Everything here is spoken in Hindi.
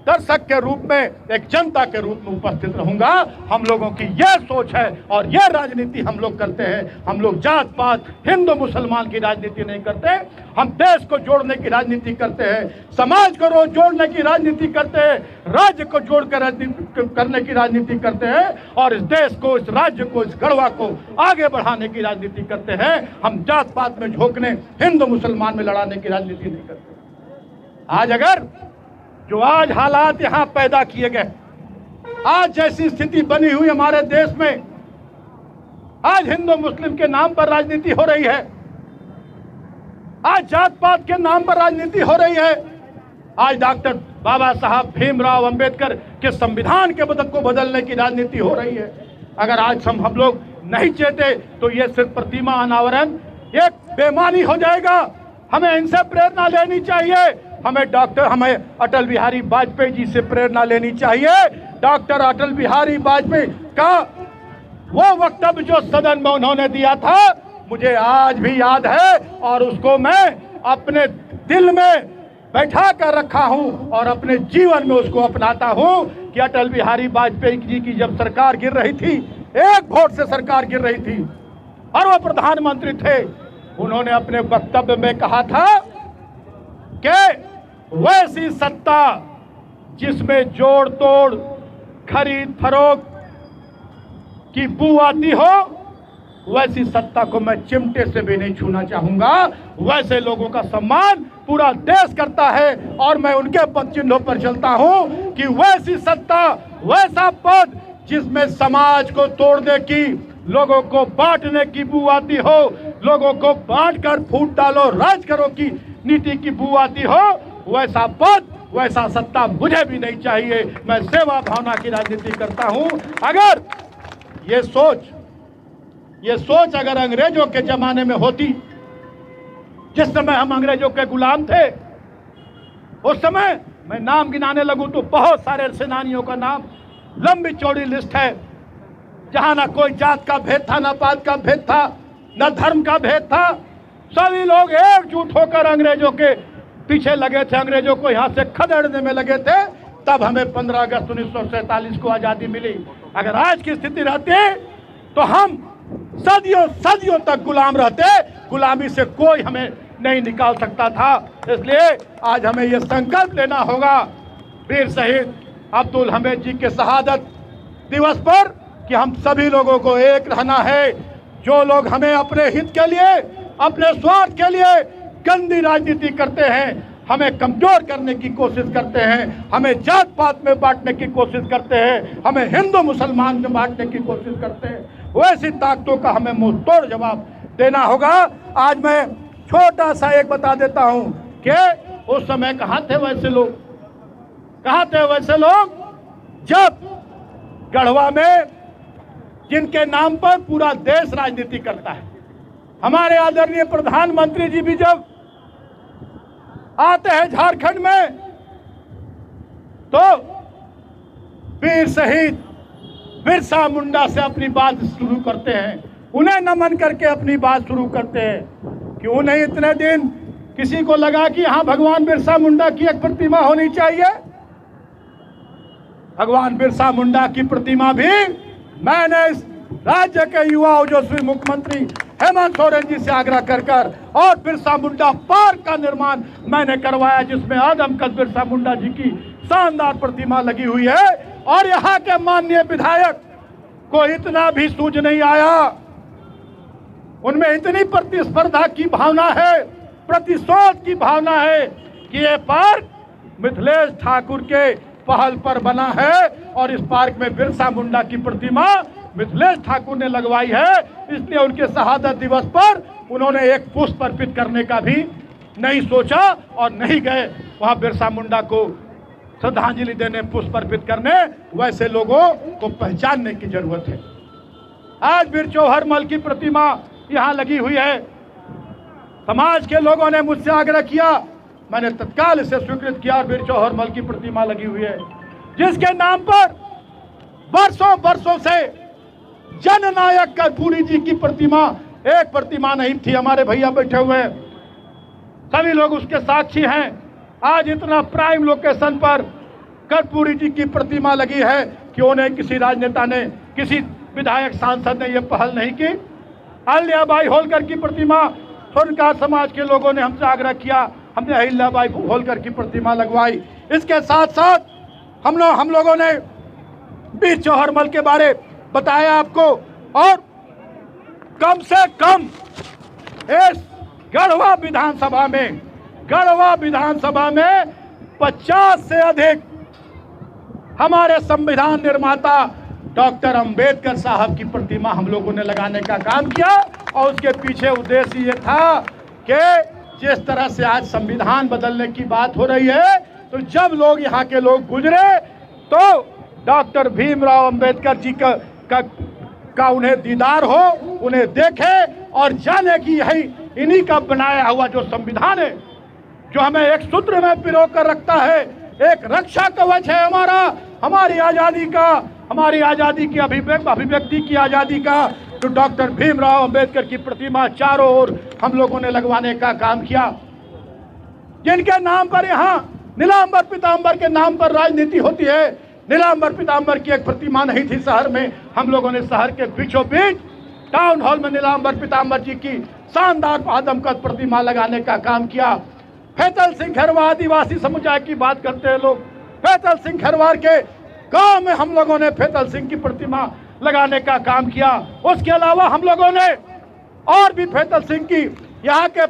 दर्शक के रूप में, एक जनता के रूप में उपस्थित रहूंगा। हम लोगों की यह सोच है और यह राजनीति हम लोग करते हैं। हम लोग जात पात, हिंदू मुसलमान की राजनीति नहीं करते। हम देश को जोड़ने की राजनीति करते हैं, समाज को रोज जोड़ने की राजनीति करते हैं, राज्य को जोड़कर करने की राजनीति करते हैं और इस देश को, इस राज्य को, इस गढ़वा को आगे बढ़ाने की राजनीति करते हैं। हम जात पात में झोंकने, हिंदू मुसलमान में लड़ाने की राजनीति नहीं करते। आज अगर जो आज हालात यहां पैदा किए गए, आज जैसी स्थिति बनी हुई हमारे देश में, आज हिंदू मुस्लिम के नाम पर राजनीति हो रही है, आज जात पात के नाम पर राजनीति हो रही है, आज डॉक्टर बाबा साहब भीमराव अंबेडकर के संविधान के बदल को बदलने की राजनीति हो रही है। अगर आज हम लोग नहीं चेते तो ये सिर्फ प्रतिमा अनावरण एक बेईमानी हो जाएगा। हमें इनसे प्रेरणा लेनी चाहिए। हमें अटल बिहारी वाजपेयी जी से प्रेरणा लेनी चाहिए। डॉक्टर अटल बिहारी वाजपेयी का वो वक्तव्य जो सदन में उन्होंने दिया था, मुझे आज भी याद है और उसको मैं अपने दिल में बैठा कर रखा हूं और अपने जीवन में उसको अपनाता हूं कि अटल बिहारी वाजपेयी जी की जब सरकार गिर रही थी, एक वोट से सरकार गिर रही थी और वो प्रधानमंत्री थे, उन्होंने अपने वक्तव्य में कहा था कि वैसी सत्ता जिसमें जोड़ तोड़, खरीद फरोख्त की बू आती हो, वैसी सत्ता को मैं चिमटे से भी नहीं छूना चाहूंगा। वैसे लोगों का सम्मान पूरा देश करता है और मैं उनके पद चिन्हों पर चलता हूं कि वैसी सत्ता, वैसा पद जिसमें समाज को तोड़ने की, लोगों को बांटने की बू आती हो, लोगों को बांट कर फूट डालो, राज करो की नीति की बू आती हो, वैसा पद, वैसा सत्ता मुझे भी नहीं चाहिए। मैं सेवा भावना की राजनीति करता हूं। अगर ये सोच अगर अंग्रेजों के जमाने में होती, जिस समय हम अंग्रेजों के गुलाम थे, उस समय मैं नाम गिनाने लगूं तो बहुत सारे सेनानियों का नाम, लंबी चौड़ी लिस्ट है, जहां ना कोई जात का भेद था, ना पात का भेद था, न धर्म का भेद था। सभी लोग एकजुट होकर अंग्रेजों के पीछे लगे थे, अंग्रेजों को यहां से खदेड़ने में लगे थे। तब हमें 15 अगस्त 1947 को आजादी मिली। अगर आज की स्थिति रहती तो हम सदियों तक गुलाम रहते, गुलामी से कोई हमें नहीं निकाल सकता था। इसलिए आज हमें यह संकल्प लेना होगा वीर शहीद अब्दुल हमीद जी के शहादत दिवस पर कि हम सभी लोगों को एक रहना है। जो लोग हमें अपने हित के लिए, अपने स्वार्थ के लिए गंदी राजनीति करते हैं, हमें कमजोर करने की कोशिश करते हैं, हमें जात पात में बांटने की कोशिश करते हैं, हमें हिंदू मुसलमान में बांटने की कोशिश करते हैं, वैसी ताकतों का हमें मुंह तोड़ जवाब देना होगा। आज मैं छोटा सा एक बता देता हूं कि उस समय कहां थे वैसे लोग, जब गढ़वा में जिनके नाम पर पूरा देश राजनीति करता है, हमारे आदरणीय प्रधानमंत्री जी भी जब आते हैं झारखंड में तो वीर शहीद बिरसा मुंडा से अपनी बात शुरू करते हैं, उन्हें नमन करके अपनी बात शुरू करते हैं कि उन्हें इतने दिन किसी को लगा कि यहां भगवान बिरसा मुंडा की एक प्रतिमा होनी चाहिए। भगवान बिरसा मुंडा की प्रतिमा भी मैंने इस राज्य के युवा ओजस्वी मुख्यमंत्री हेमंत सोरेन जी से आग्रह कर और बिरसा मुंडा पार्क का निर्माण मैंने करवाया, जिसमें आदमकद बिरसा मुंडा जी की शानदार प्रतिमा लगी हुई है। और यहाँ के माननीय विधायक को इतना भी सूझ नहीं आया, उनमें इतनी प्रतिस्पर्धा की भावना है, प्रतिशोध की भावना है कि ये पार्क मिथिलेश ठाकुर के पहल पर बना है और इस पार्क में बिरसा मुंडा की प्रतिमा मिथिलेश ठाकुर ने लगवाई है। इसलिए उनके शहादत दिवस पर उन्होंने एक पुष्प अर्पित करने का भी नहीं सोचा और नहीं गए वहां बिरसा मुंडा को श्रद्धांजलि देने, पुष्प अर्पित करने। वैसे लोगों को पहचानने की जरूरत है। आज वीर चौहर मल की प्रतिमा यहां लगी हुई है। समाज के लोगों ने मुझसे आग्रह किया, मैंने तत्काल इसे स्वीकृत किया और वीर चौहर मल की प्रतिमा लगी हुई है, जिसके नाम पर वर्षों से जननायक कर्पूरी जी की प्रतिमा, एक प्रतिमा नहीं थी। हमारे भैया बैठे हुए सभी लोग उसके साक्षी हैं। आज इतना प्राइम लोकेशन पर कर्पूरी जी की प्रतिमा लगी है, क्यों नहीं किसी राजनेता ने, किसी विधायक सांसद ने यह पहल नहीं की? अहिल्याबाई होलकर की प्रतिमा, स्वर्णकार समाज के लोगों ने हमसे आग्रह किया, हमने अहिल्याबाई होलकर की प्रतिमा लगवाई। इसके साथ साथ हम लोगों ने वीर जौहरमल के बारे बताया आपको, और कम से कम इस गढ़वा विधानसभा में 50 से अधिक हमारे संविधान निर्माता डॉक्टर अंबेडकर साहब की प्रतिमा हम लोगों ने लगाने का काम किया। और उसके पीछे उद्देश्य ये था कि जिस तरह से आज संविधान बदलने की बात हो रही है, तो जब लोग यहाँ के लोग गुजरे तो डॉक्टर भीमराव अंबेडकर जी का उन्हें दीदार हो, उन्हें देखे और जाने कि यही इन्हीं का बनाया हुआ जो संविधान है, जो हमें एक सूत्र में पिरो कर रखता है, एक रक्षा कवच है हमारी आजादी की अभिव्यक्ति की आजादी का, तो डॉक्टर भीमराव अंबेडकर की प्रतिमा चारों ओर हम लोगों ने लगवाने का काम किया। जिनके नाम पर यहाँ नीलांबर पीतांबर के नाम पर राजनीति होती है, नीलांबर पीतांबर की एक प्रतिमा नहीं थी शहर में, हम लोगों ने शहर के बीचों बीच टाउन हॉल में नीलांबर पीतांबर जी की शानदार आदमकद प्रतिमा लगाने का काम किया। फैसल सिंह खैरवार आदिवासी समुदाय की बात करते हैं लोग, फैसल सिंह खैरवार के गांव में हम लोगों ने फैसल सिंह की प्रतिमा लगाने का काम किया। उसके अलावा हम लोगों ने और भी फैसल सिंह की यहाँ के